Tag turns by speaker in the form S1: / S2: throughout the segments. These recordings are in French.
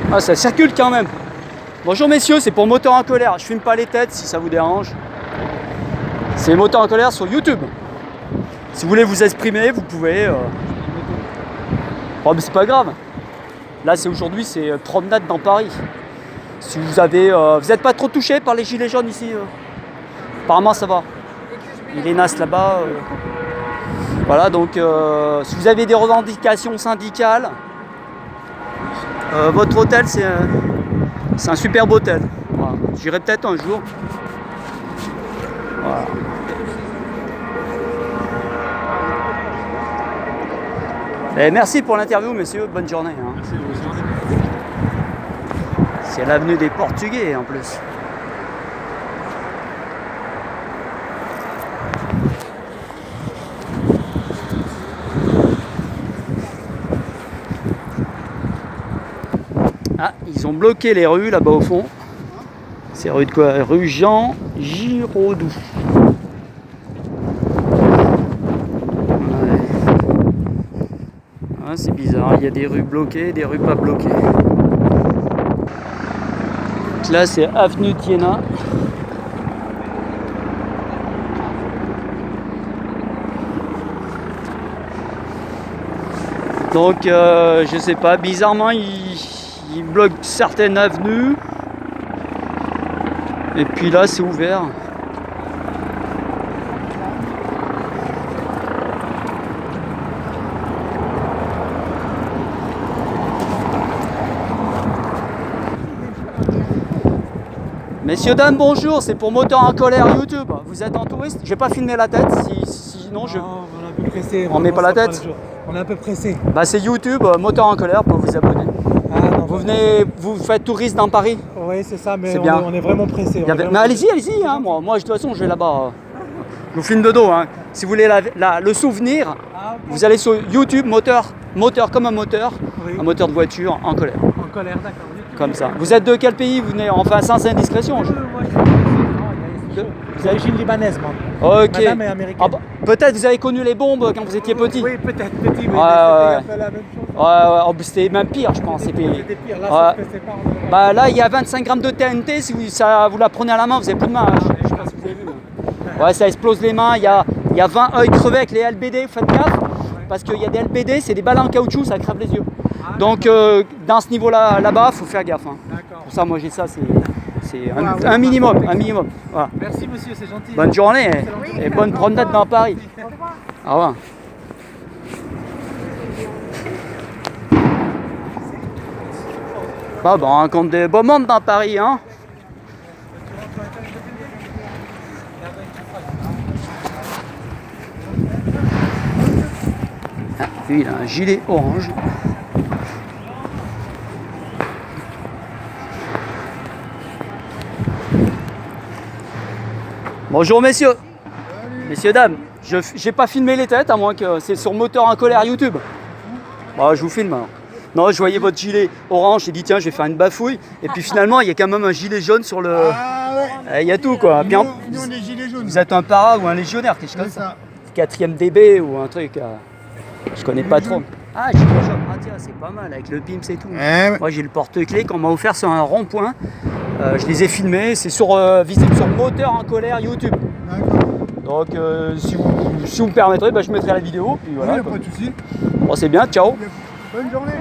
S1: Ah, ça circule quand même. Bonjour messieurs, c'est pour Moteur en colère. Je filme pas les têtes si ça vous dérange. C'est Moteur en colère sur YouTube. Si vous voulez vous exprimer, vous pouvez. Oh, mais c'est pas grave. Là, c'est aujourd'hui, c'est promenade dans Paris. Si vous avez, vous n'êtes pas trop touché par les gilets jaunes ici. Apparemment, ça va. Il est nas là-bas. Voilà, donc si vous avez des revendications syndicales, votre hôtel, c'est un superbe hôtel. Voilà. J'irai peut-être un jour. Voilà. Et merci pour l'interview, messieurs. Bonne journée. Hein.
S2: Merci, bonne journée.
S1: C'est l'avenue des Portugais en plus. Ah, ils ont bloqué les rues là-bas au fond. C'est rue de quoi? Rue Jean Giraudoux. Ouais. Ah, c'est bizarre, il y a des rues bloquées, des rues pas bloquées. Là, c'est avenue Thiénat. Donc, je sais pas, bizarrement, ils bloquent certaines avenues. Et puis là, c'est ouvert. Messieurs, dames, bonjour, c'est pour Moteur en colère YouTube. Vous êtes en touriste? Je vais pas filmer la tête, sinon je...
S2: Non, on est un peu pressé.
S1: On met pas la tête?
S2: On est un peu pressé.
S1: Bah c'est YouTube, Moteur en colère, pour vous abonner.
S2: Ah, non,
S1: Vous venez, vous faites touriste dans Paris?
S2: Oui, c'est ça, mais
S1: C'est
S2: on est vraiment pressé.
S1: Mais allez-y, hein, moi de toute façon je vais là-bas. Je vous filme de dos, hein. Si vous voulez le souvenir, vous allez sur YouTube, moteur comme un moteur,
S2: Oui.
S1: un moteur de voiture en colère.
S2: En colère, d'accord.
S1: Comme ça. Vous êtes de quel pays? Vous venez, enfin sans indiscrétion.
S2: Moi, je suis d'origine libanaise, moi.
S1: Ok.
S2: Madame est américaine.
S1: Ah bah, peut-être vous avez connu les bombes quand vous étiez petit.
S2: Oui, peut-être petit, mais
S1: Ouais,
S2: c'était un peu la même chose.
S1: Ouais, c'était même pire, je pense.
S2: C'était pire, là,
S1: Ouais.
S2: sauf que c'est pas...
S1: Bah là, il y a 25 grammes de TNT. Si vous la prenez à la main, vous n'avez plus de main. Hein. Je sais pas si vous avez vu. Ouais, ça explose les mains. Il y a 20 œils crevés avec les LBD. Faites gaffe. Parce qu'il y a des LBD, c'est des balles en caoutchouc, ça crève les yeux. Donc, dans ce niveau-là, là-bas, il faut faire gaffe. Hein. Pour ça, moi, j'ai ça. C'est un minimum. Voilà.
S2: Merci, monsieur, c'est gentil.
S1: Bonne journée et bonne promenade dans Paris. Au revoir. Ah bah, on rencontre des beaux mondes dans Paris, hein. Ah, lui, il a un gilet orange. Bonjour messieurs. Messieurs, dames, je n'ai pas filmé les têtes, à moins que c'est sur Moteur en colère YouTube. Bon, je vous filme alors. Non, je voyais votre gilet orange, j'ai dit tiens, je vais faire une bafouille. Et puis finalement, il y a quand même un gilet jaune sur le...
S3: Ah ouais.
S1: Il y a tout quoi.
S3: Nous,
S1: Puis
S3: nous, on est gilets jaunes.
S1: vous êtes un para ou un légionnaire, quelque chose comme
S3: C'est
S1: ça.
S3: ça.
S1: 4ème DB ou un truc. Je connais pas trop. Ah, gilet jaune. Ah tiens, c'est pas mal avec le Pimps et tout.
S3: Ouais.
S1: Moi, j'ai le porte-clés qu'on m'a offert sur un rond-point. Je les ai filmés. C'est visible sur Moteur en colère YouTube.
S3: D'accord.
S1: Donc, si vous me permettrez, bah, je mettrai la vidéo. Puis voilà.
S3: Oui,
S1: quoi.
S3: pas de soucis.
S1: Bon, c'est bien. Ciao.
S3: Bonne journée.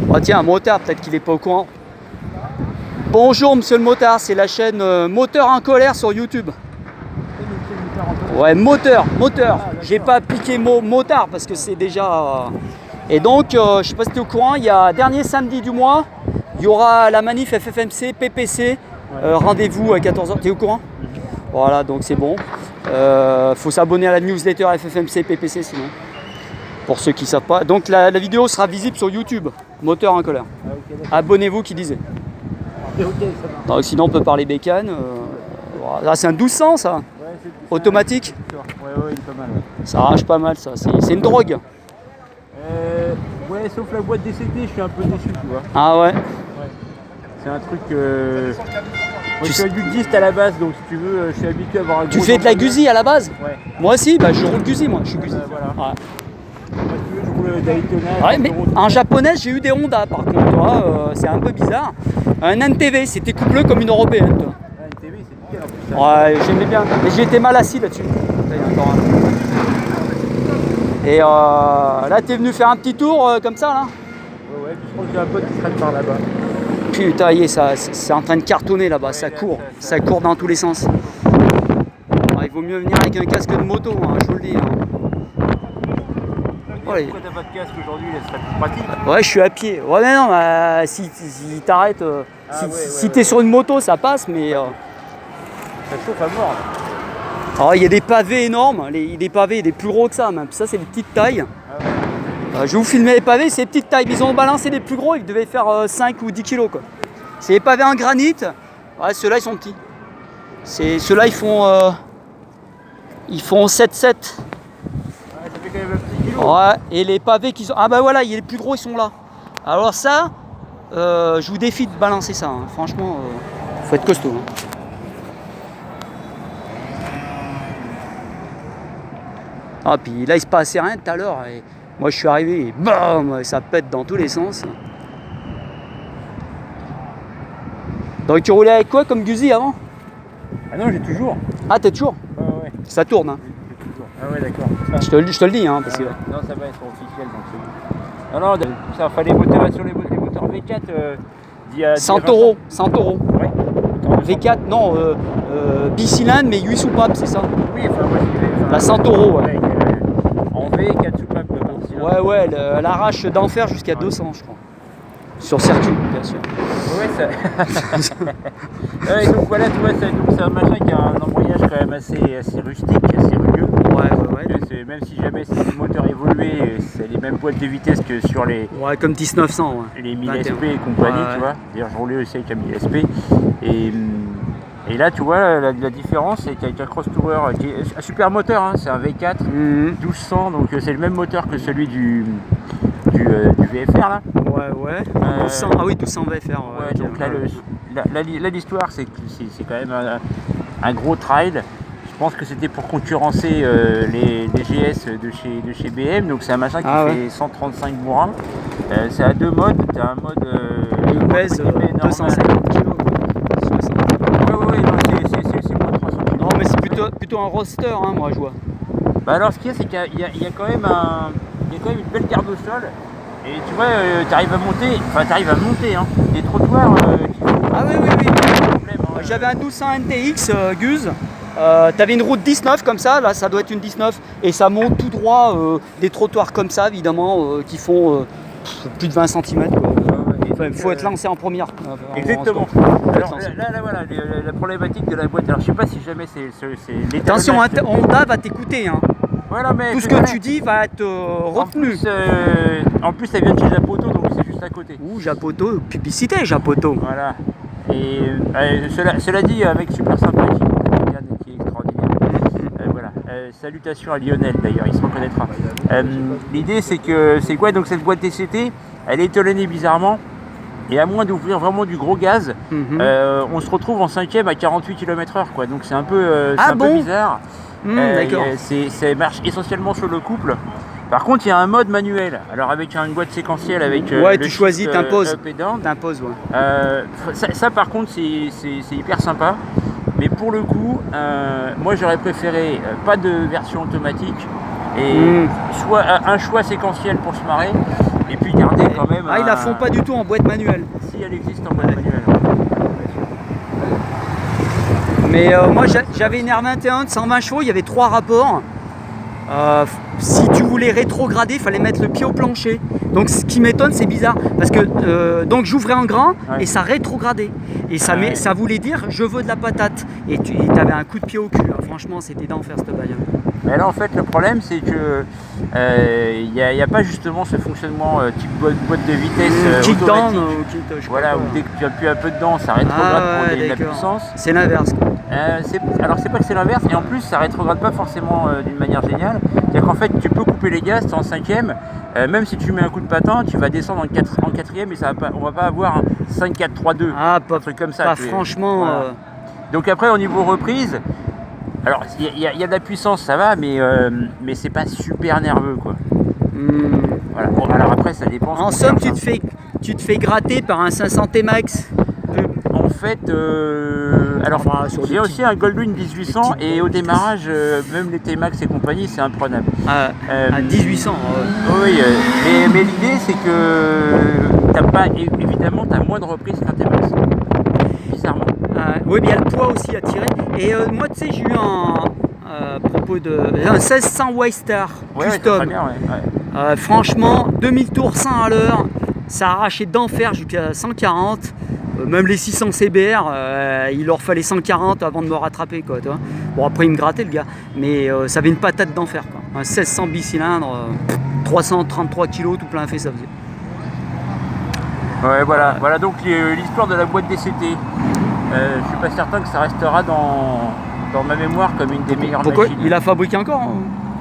S1: Oh, tiens, un motard, peut-être qu'il n'est pas au courant. Bonjour, monsieur le motard, c'est la chaîne Moteur en colère sur YouTube. Ouais, moteur. J'ai pas piqué motard parce que c'est déjà... Et donc, je sais pas si tu es au courant, il y a dernier samedi du mois, il y aura la manif FFMC, PPC, rendez-vous à 14h. Tu es au courant? Voilà, donc c'est bon. Faut s'abonner à la newsletter FFMC, PPC sinon. Pour ceux qui ne savent pas. Donc la vidéo sera visible sur YouTube, Moteur en colère. Abonnez-vous qui disait. Donc sinon on peut parler bécane. Voilà. C'est un 1200 ça. Automatique.
S4: Ouais, il est pas mal. Ouais.
S1: Ça arrache pas mal ça. C'est une drogue.
S4: Ouais,
S2: Ouais, sauf la boîte DCT, je suis un peu déçu, tu vois.
S1: Ah ouais.
S2: C'est un truc. Moi, je suis agudiste à la base, donc si tu veux, je suis habitué à avoir un gros.
S1: Tu fais de la Guzzi à la base?
S2: Ouais.
S1: Moi aussi, bah, je roule Guzzi, moi. Je suis Guzzi.
S2: Voilà.
S1: Ouais.
S2: Moi, si tu veux, je roule Daytona.
S1: Ouais, mais en japonais, j'ai eu des Honda par contre, toi, c'est un peu bizarre. Un NTV, c'était coupleux comme une européenne, toi.
S2: Ouais, une TV, c'est nickel en plus. Ça.
S1: Ouais, j'aimais bien. Mais j'ai été mal assis là-dessus. Encore un. Et là, t'es venu faire un petit tour comme ça, là?
S2: Ouais, puis je crois que j'ai un pote qui traîne par là-bas.
S1: Putain, c'est en train de cartonner là-bas, ça court. Ça court dans tous les sens. Ah, il vaut mieux venir avec un casque de moto, hein, je vous le dis. Hein. Ouais.
S2: Pourquoi t'as pas de casque aujourd'hui? Ça serait plus pratique.
S1: Ouais, je suis à pied. Ouais, mais non, bah, si t'arrêtes, si t'es sur une moto, ça passe, mais.
S2: Ça chauffe à mort.
S1: Alors, il y a des pavés énormes, des pavés des plus gros que ça, même. Ça, c'est des petites tailles.
S2: Ah ouais.
S1: Je vais vous filmer les pavés, c'est des petites tailles. Ils ont balancé les plus gros, ils devaient faire 5 ou 10 kilos, quoi. C'est des pavés en granit. Ouais, ceux-là, ils sont petits. Ceux-là, ils font 7-7.
S2: Ouais, ça fait quand même un petit kilo.
S1: Ouais, et les pavés qui sont. Ah bah voilà, les plus gros, ils sont là. Alors ça, je vous défie de balancer ça. Hein. Franchement, faut être costaud. Hein. Ah, puis là, il se passait rien tout à l'heure. Et moi, je suis arrivé et bam, ça pète dans tous les sens. Donc, tu roulais avec quoi comme Guzzi avant?
S2: Ah non, j'ai toujours.
S1: Ah, t'es toujours?
S2: Ouais.
S1: Ça tourne. Hein.
S2: J'ai toujours. Ah ouais, d'accord.
S1: Je te le dis, hein, parce que.
S2: Non, ça va être officiel donc c'est bon. Non, ça fallait moteur sur les moteurs V4 d'il y a
S1: 100 euros. 100 euros.
S2: Ouais.
S1: V4, non, bicylindre, mais 8 soupapes, c'est ça?
S2: Oui, enfin, moi j'y vais. Enfin,
S1: La 100 euros, ouais.
S2: En V, 4 soupapes.
S1: Ouais, elle arrache d'enfer jusqu'à 200, je crois. Sur circuit, bien sûr.
S2: Ouais, ça. Ouais, donc voilà, tu vois, c'est un machin qui a un embrayage quand même assez rustique, assez rugueux.
S1: Ouais.
S2: Même si jamais c'est des moteurs évolués, c'est les mêmes boîtes de vitesse que sur les.
S1: Ouais, comme 1900, ouais.
S2: Les 1000 SP et compagnie, tu vois. D'ailleurs, je roulais aussi avec un 1000 SP. Et là, tu vois, la différence, c'est qu'avec un Cross Tourer, qui est un super moteur, hein, c'est un V4 1200, donc c'est le même moteur que celui du VFR là.
S1: Ouais. 1200, ah oui, 1200 VFR.
S2: Ouais, donc là, l'histoire, c'est que c'est quand même un gros trail. Je pense que c'était pour concurrencer les GS de chez BM, donc c'est un machin qui fait 135 bourrins. C'est à deux modes, tu as un mode.
S1: Il pèse 250 kg.
S2: Ouais, non, c'est moins de 300 kg.
S1: Non, mais c'est plutôt un roster, hein, moi je vois.
S2: Bah alors, ce qu'il y a, c'est qu'il y a quand même une belle garde au sol. Et tu vois, t'arrives à monter, hein. Des trottoirs qui font
S1: Ah oui.
S2: problème. Hein.
S1: J'avais un 1200 NTX Guz. T'avais une route 19 comme ça, là ça doit être une 19, et ça monte tout droit des trottoirs comme ça, évidemment, qui font plus de 20 cm. Il faut être lancé en première.
S2: Exactement. Alors là, voilà, la problématique de la boîte. Alors je sais pas si jamais c'est
S1: attention, Honda va t'écouter. Hein.
S2: Voilà, mais
S1: tout ce que tu dis va être retenu.
S2: En plus, ça vient de chez Japoto, donc c'est juste à côté.
S1: Ouh, Japoto, publicité Japoto.
S2: Voilà. Et cela dit, un mec super sympa qui est extraordinaire. Voilà. Salutations à Lionel d'ailleurs, il se reconnaîtra. L'idée c'est quoi, donc cette boîte TCT, elle est étalonnée bizarrement. Et à moins d'ouvrir vraiment du gros gaz, on se retrouve en 5ème à 48 km/h, quoi. Donc c'est un peu, peu bizarre.
S1: D'accord.
S2: Ça marche essentiellement sur le couple. Par contre, il y a un mode manuel. Alors avec une boîte séquentielle avec
S1: tu choisis, t'imposes. T'imposes,
S2: ça par contre, c'est hyper sympa. Mais pour le coup, moi j'aurais préféré pas de version automatique et soit un choix séquentiel pour se marrer. Et puis garder quand même.
S1: Ah, ils la font pas du tout en boîte manuelle.
S2: Si, elle existe en boîte manuelle.
S1: Mais moi j'avais une R21 de 120 chevaux, il y avait 3 rapports. Si tu voulais rétrograder, il fallait mettre le pied au plancher. Donc ce qui m'étonne, c'est bizarre. Parce que donc j'ouvrais en grand et ça rétrogradait. Et ça voulait dire je veux de la patate. Et tu avais un coup de pied au cul. Franchement, c'était d'enfer cette bagnole.
S2: Mais là en fait le problème c'est que il n'y a pas justement ce fonctionnement type boîte de vitesse
S1: kick down
S2: automatique.
S1: ou kick, je sais
S2: Voilà,
S1: pas
S2: où
S1: quoi.
S2: dès que tu appuies un peu dedans, ça rétrograde pour donner de la
S1: d'accord.
S2: puissance.
S1: C'est l'inverse.
S2: Alors c'est pas que c'est l'inverse, et en plus ça rétrograde pas forcément d'une manière géniale. C'est-à-dire qu'en fait tu peux couper les gaz, tu es en 5ème, même si tu mets un coup de patin, tu vas descendre en 4ème et ça va pas, on va pas avoir un 5-4-3-2,
S1: Ah,
S2: un truc comme ça.
S1: Pas franchement.
S2: Voilà. Donc après au niveau reprise, alors il y a de la puissance, ça va, mais c'est pas super nerveux quoi. Voilà. Bon, alors après ça dépend.
S1: En somme, tu te fais gratter par un 500 T-Max.
S2: En fait, alors
S1: Enfin, sur
S2: j'ai
S1: des
S2: aussi un Goldwing 1800 et au démarrage, même les T-Max et compagnie, c'est imprenable.
S1: À 1800.
S2: Oui, mais l'idée c'est que t'as pas, évidemment, t'as moins de reprises qu'un T-Max. Bizarrement.
S1: Oui, mais il y a le poids aussi à tirer. Et moi, tu sais, j'ai eu à propos de un 1600 Waystar
S2: Ouais,
S1: custom.
S2: très bien, ouais.
S1: Franchement, 2000 tours 100 à l'heure, ça a arraché d'enfer jusqu'à 140. Même les 600 CBR, il leur fallait 140 avant de me rattraper, quoi, tu vois. Bon, après, il me grattait, le gars, mais ça avait une patate d'enfer, quoi. Un 1600 bicylindre, 333 kg, tout plein fait, ça faisait.
S2: Ouais, voilà donc l'histoire de la boîte DCT. Je suis pas certain que ça restera dans ma mémoire comme une des meilleures
S1: Pourquoi
S2: machines.
S1: il a fabriqué encore hein.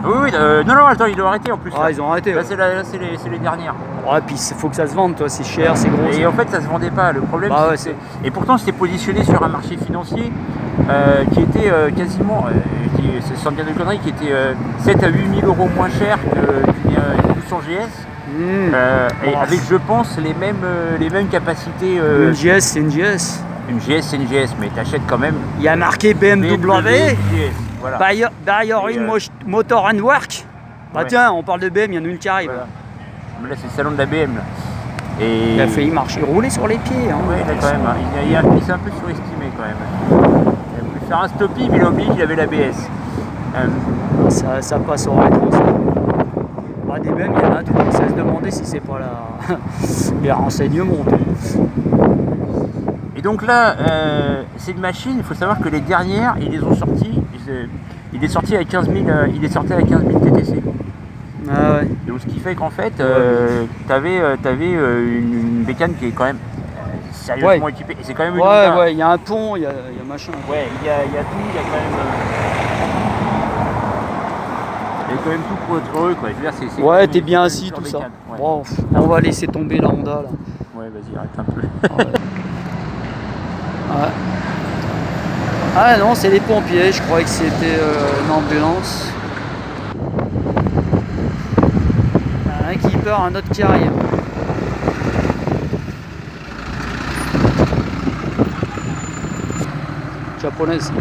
S2: Oui, non, attends, il doit arrêter en plus.
S1: Ah, ils ont arrêté.
S2: Là,
S1: Ouais.
S2: c'est les dernières.
S1: Ouais, puis il faut que ça se vende, toi, c'est cher, c'est gros.
S2: Et en fait, ça se vendait pas. Le problème,
S1: Bah ouais,
S2: c'est que et pourtant, c'était positionné sur un marché financier qui était quasiment, sans dire de conneries, qui était 7 à 8 000 euros moins cher qu'une 1200 GS. Et avec, je pense, les mêmes capacités.
S1: Une GS, c'est une GS.
S2: Une GS, c'est une GS, mais t'achètes quand même.
S1: Il y a marqué BMW.
S2: GS, voilà.
S1: Barrier Motor and Work. Bah
S2: Ouais.
S1: tiens, on parle de BM, il y en a une qui arrive.
S2: Voilà. Mais là, c'est le salon de la BM. Là. Et
S1: Il a failli marcher, rouler sur les pieds. Hein.
S2: ouais, là, quand même, hein. Il s'est un peu surestimé quand même. Il a voulu faire un stoppie, mais il a oublié qu'il avait l'ABS.
S1: Ça passe au rétro. Bah, des BM, il y en a tout. Ça se demander si c'est pas les renseignements.
S2: Et donc là, c'est une machine, il faut savoir que les dernières, ils les ont sorties. Il est sorti à 15 000 TTC.
S1: Ah ouais.
S2: Donc ce qui fait qu'en fait, t'avais une bécane qui est quand même sérieusement équipée. Et c'est quand même une Honda.
S1: Ouais, il y a un pont, il y a machin.
S2: Ouais, il y a tout, il y a quand même tout pour être heureux quoi. Je veux dire, c'est
S1: Ouais, t'es bien assis,
S2: sur
S1: tout ça.
S2: bécane, ouais.
S1: Bon, on va laisser tomber la Honda là.
S2: Ouais, vas-y, arrête un peu.
S1: Ouais. Ah non, c'est les pompiers, je croyais que c'était une ambulance. Un qui part, un autre qui arrive. Japonaise.